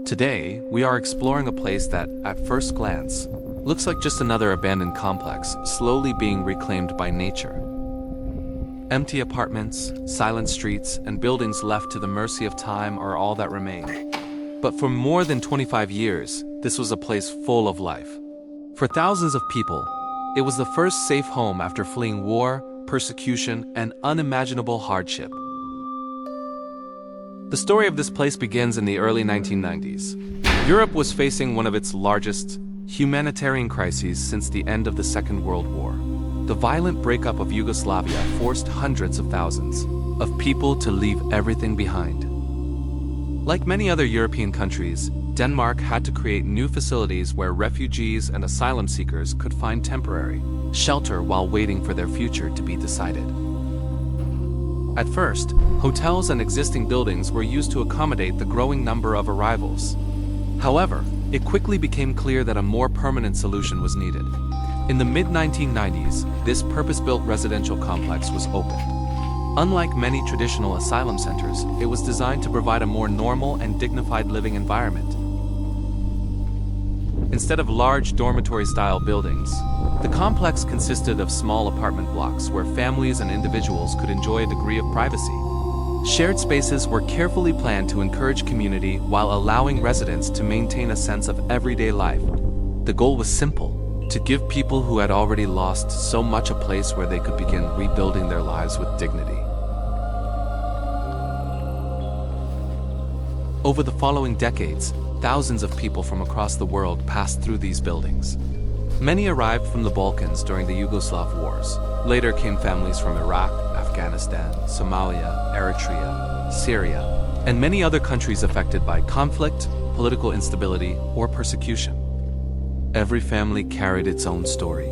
Today, we are exploring a place that, at first glance, looks like just another abandoned complex slowly being reclaimed by nature. Empty apartments, silent streets, and buildings left to the mercy of time are all that remain. But for more than 25 years, this was a place full of life. For thousands of people, it was the first safe home after fleeing war, persecution, and unimaginable hardship. The story of this place begins in the early 1990s. Europe was facing one of its largest humanitarian crises since the end of the Second World War. The violent breakup of Yugoslavia forced hundreds of thousands of people to leave everything behind. Like many other European countries, Denmark had to create new facilities where refugees and asylum seekers could find temporary shelter while waiting for their future to be decided. At first, hotels and existing buildings were used to accommodate the growing number of arrivals. However, it quickly became clear that a more permanent solution was needed. In the mid-1990s, this purpose-built residential complex was opened. Unlike many traditional asylum centers, it was designed to provide a more normal and dignified living environment. Instead of large dormitory-style buildings, the complex consisted of small apartment blocks where families and individuals could enjoy a degree of privacy. Shared spaces were carefully planned to encourage community while allowing residents to maintain a sense of everyday life. The goal was simple: to give people who had already lost so much a place where they could begin rebuilding their lives with dignity. Over the following decades, thousands of people from across the world passed through these buildings. Many arrived from the Balkans during the Yugoslav wars. Later came families from Iraq, Afghanistan, Somalia, Eritrea, Syria, and many other countries affected by conflict, political instability, or persecution. Every family carried its own story.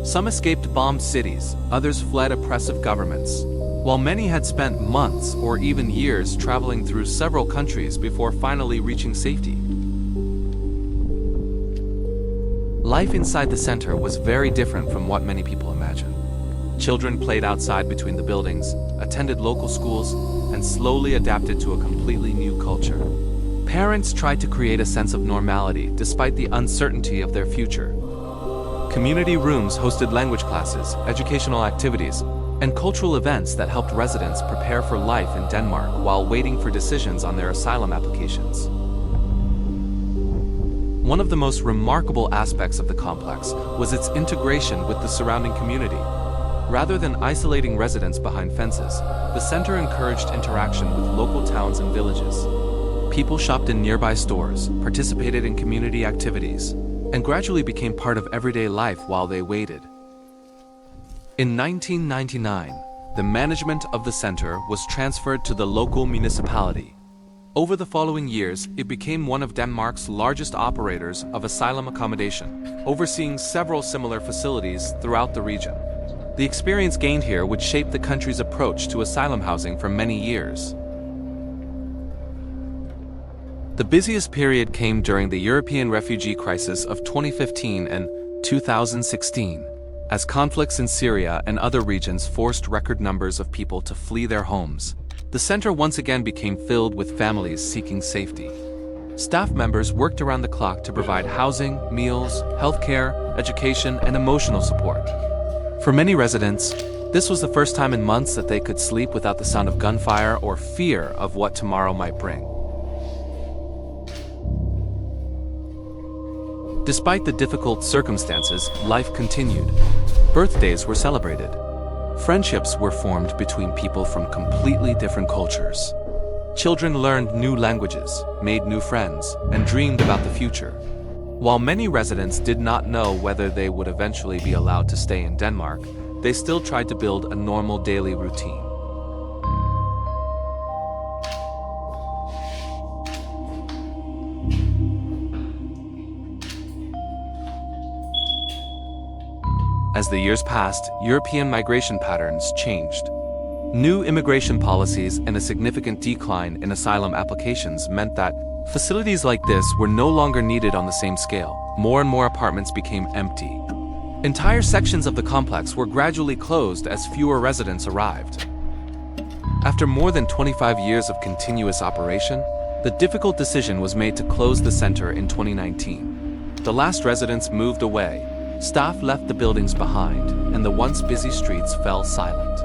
Some escaped bombed cities, others fled oppressive governments, while many had spent months or even years traveling through several countries before finally reaching safety. Life inside the center was very different from what many people imagine. Children played outside between the buildings, attended local schools, and slowly adapted to a completely new culture. Parents tried to create a sense of normality despite the uncertainty of their future. Community rooms hosted language classes, educational activities, and cultural events that helped residents prepare for life in Denmark while waiting for decisions on their asylum applications. One of the most remarkable aspects of the complex was its integration with the surrounding community. Rather than isolating residents behind fences, the center encouraged interaction with local towns and villages. People shopped in nearby stores, participated in community activities, and gradually became part of everyday life while they waited. In 1999, the management of the center was transferred to the local municipality. Over the following years, it became one of Denmark's largest operators of asylum accommodation, overseeing several similar facilities throughout the region. The experience gained here would shape the country's approach to asylum housing for many years. The busiest period came during the European refugee crisis of 2015 and 2016. As conflicts in Syria and other regions forced record numbers of people to flee their homes, the center once again became filled with families seeking safety. Staff members worked around the clock to provide housing, meals, healthcare, education, and emotional support. For many residents, this was the first time in months that they could sleep without the sound of gunfire or fear of what tomorrow might bring. Despite the difficult circumstances, life continued. Birthdays were celebrated. Friendships were formed between people from completely different cultures. Children learned new languages, made new friends, and dreamed about the future. While many residents did not know whether they would eventually be allowed to stay in Denmark, they still tried to build a normal daily routine. As the years passed, European migration patterns changed. New immigration policies and a significant decline in asylum applications meant that facilities like this were no longer needed on the same scale. More and more apartments became empty. Entire sections of the complex were gradually closed as fewer residents arrived. After more than 25 years of continuous operation, The difficult decision was made to close the center in 2019. The last residents moved away, staff left the buildings behind, and the once busy streets fell silent.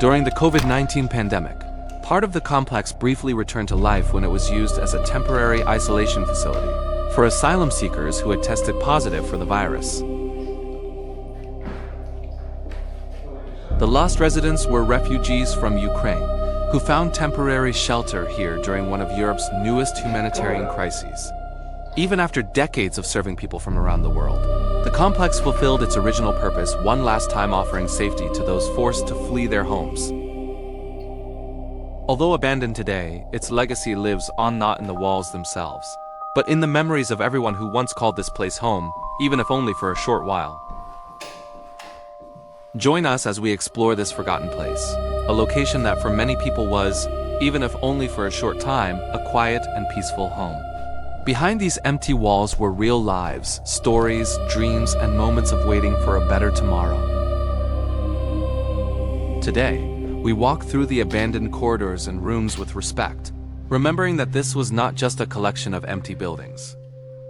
During the COVID-19 pandemic, part of the complex briefly returned to life when it was used as a temporary isolation facility for asylum seekers who had tested positive for the virus. The lost residents were refugees from Ukraine, who found temporary shelter here during one of Europe's newest humanitarian crises. Even after decades of serving people from around the world, the complex fulfilled its original purpose one last time, offering safety to those forced to flee their homes. Although abandoned today, its legacy lives on not in the walls themselves, but in the memories of everyone who once called this place home, even if only for a short while. Join us as we explore this forgotten place, a location that for many people was, even if only for a short time, a quiet and peaceful home. Behind these empty walls were real lives, stories, dreams, and moments of waiting for a better tomorrow. Today, we walk through the abandoned corridors and rooms with respect, remembering that this was not just a collection of empty buildings.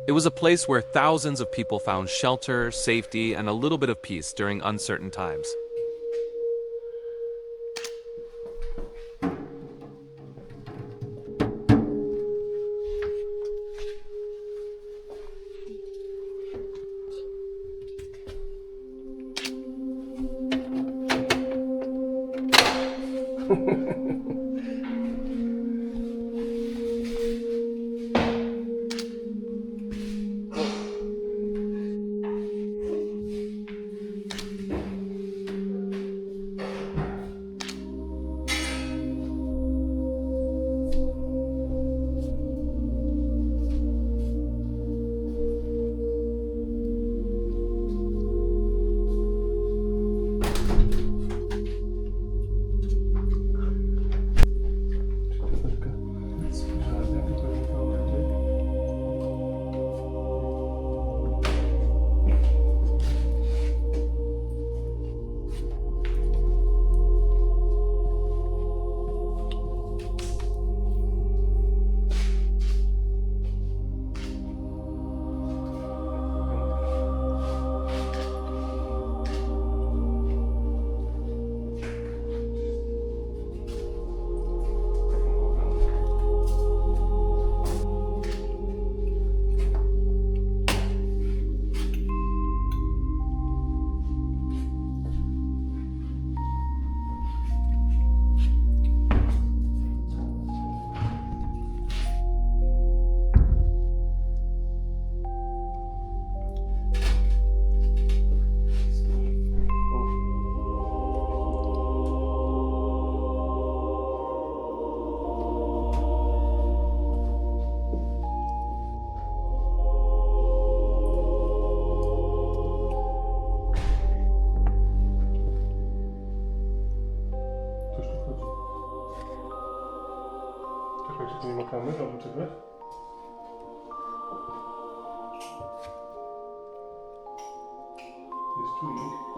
It was a place where thousands of people found shelter, safety, and a little bit of peace during uncertain times. Nie ma kamer albo czegoś? Jest czujnik.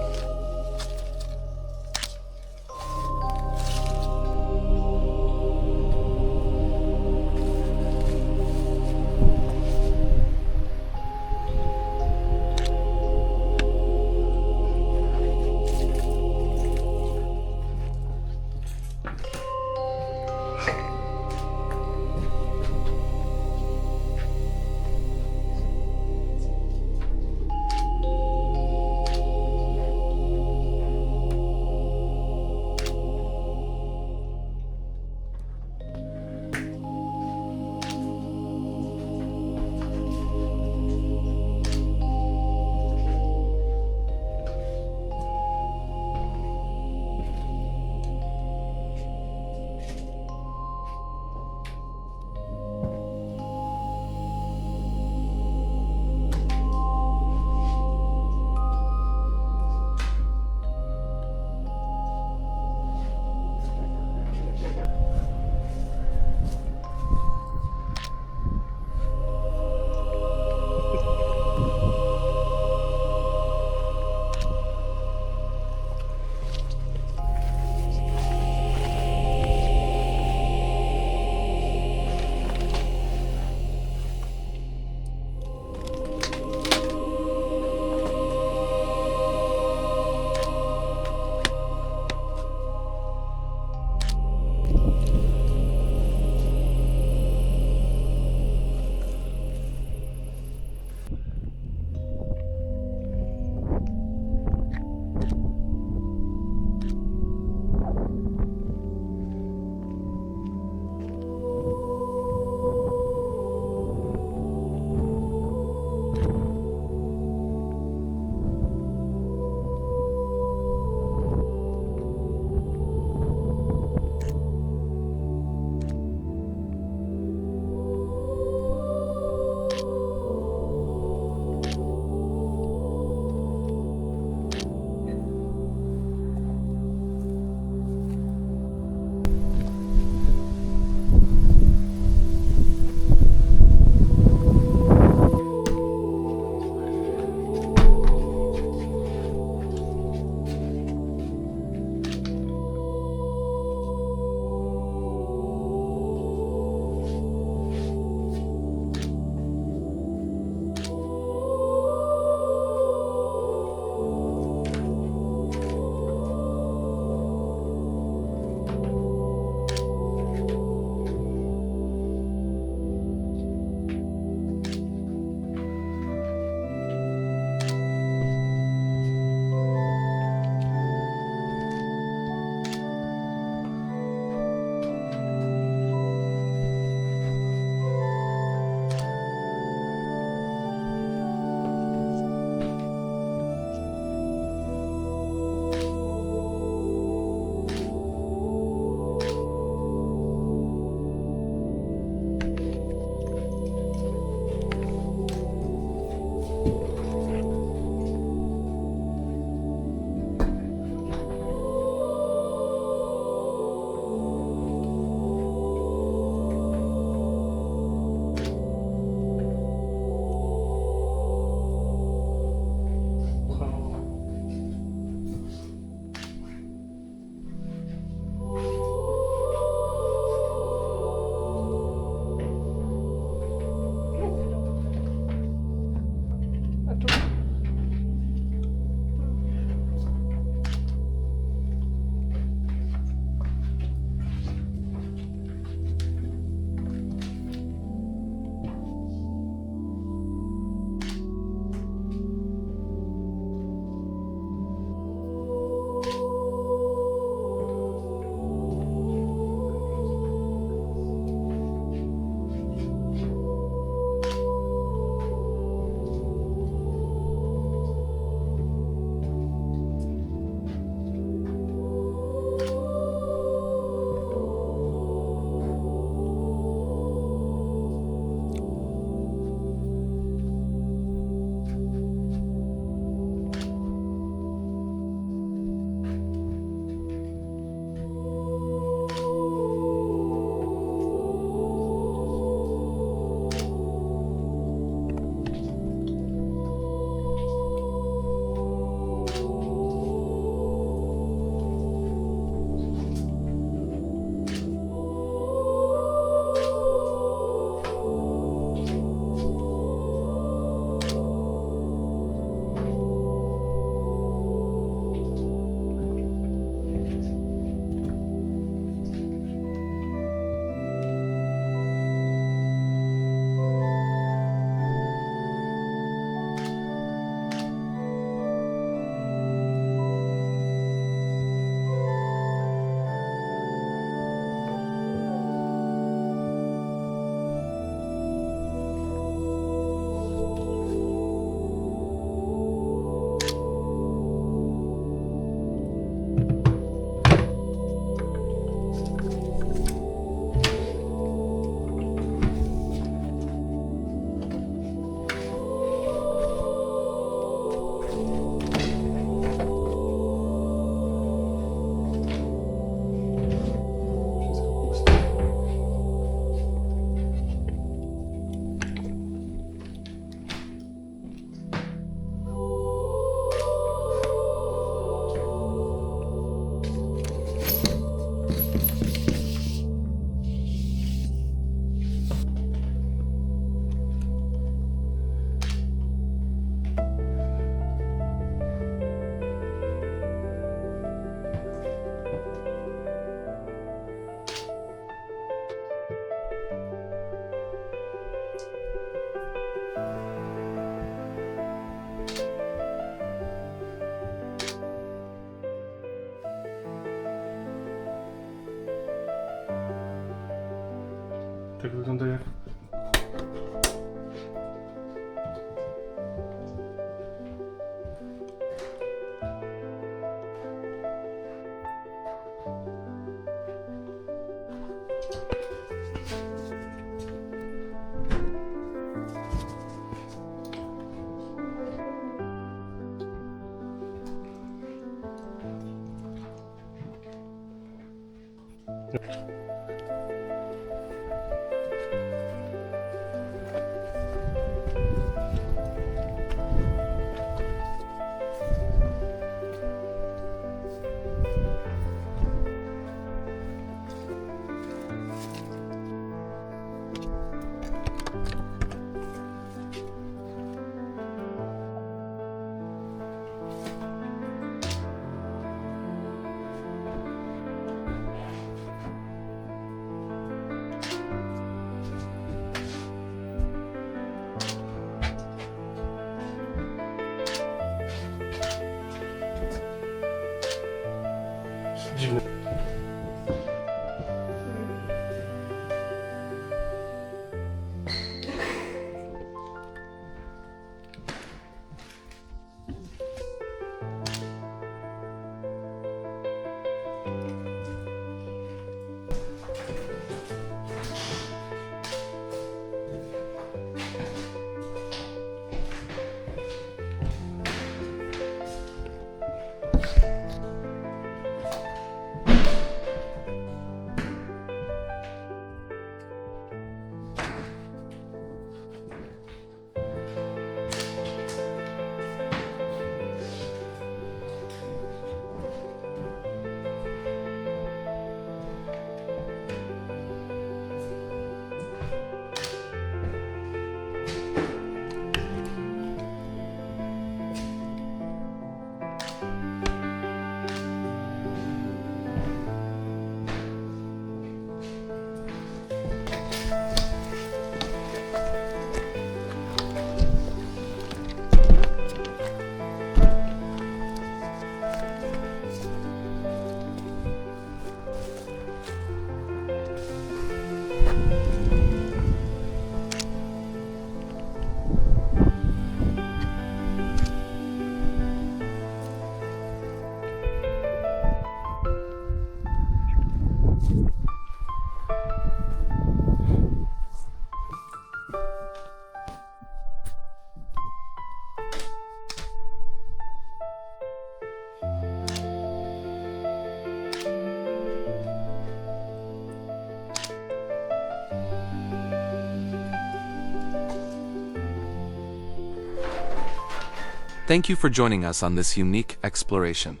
Thank you for joining us on this unique exploration.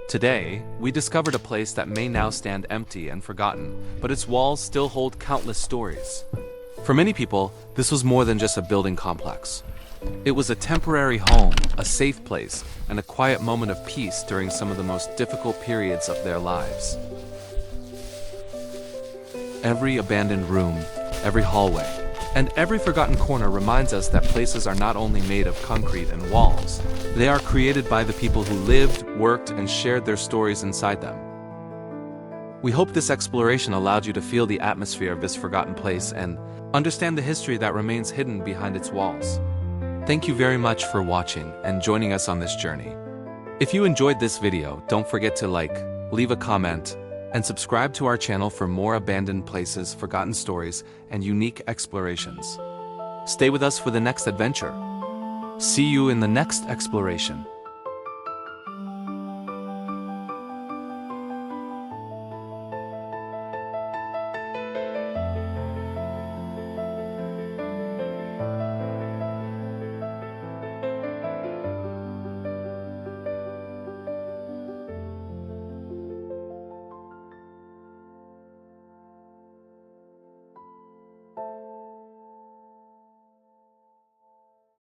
Today, we discovered a place that may now stand empty and forgotten, but its walls still hold countless stories. For many people, this was more than just a building complex. It was a temporary home, a safe place, and a quiet moment of peace during some of the most difficult periods of their lives. Every abandoned room, every hallway, and every forgotten corner reminds us that places are not only made of concrete and walls, they are created by the people who lived, worked, and shared their stories inside them. We hope this exploration allowed you to feel the atmosphere of this forgotten place and understand the history that remains hidden behind its walls. Thank you very much for watching and joining us on this journey. If you enjoyed this video, don't forget to like, leave a comment, and subscribe to our channel for more abandoned places, forgotten stories, and unique explorations. Stay with us for the next adventure. See you in the next exploration.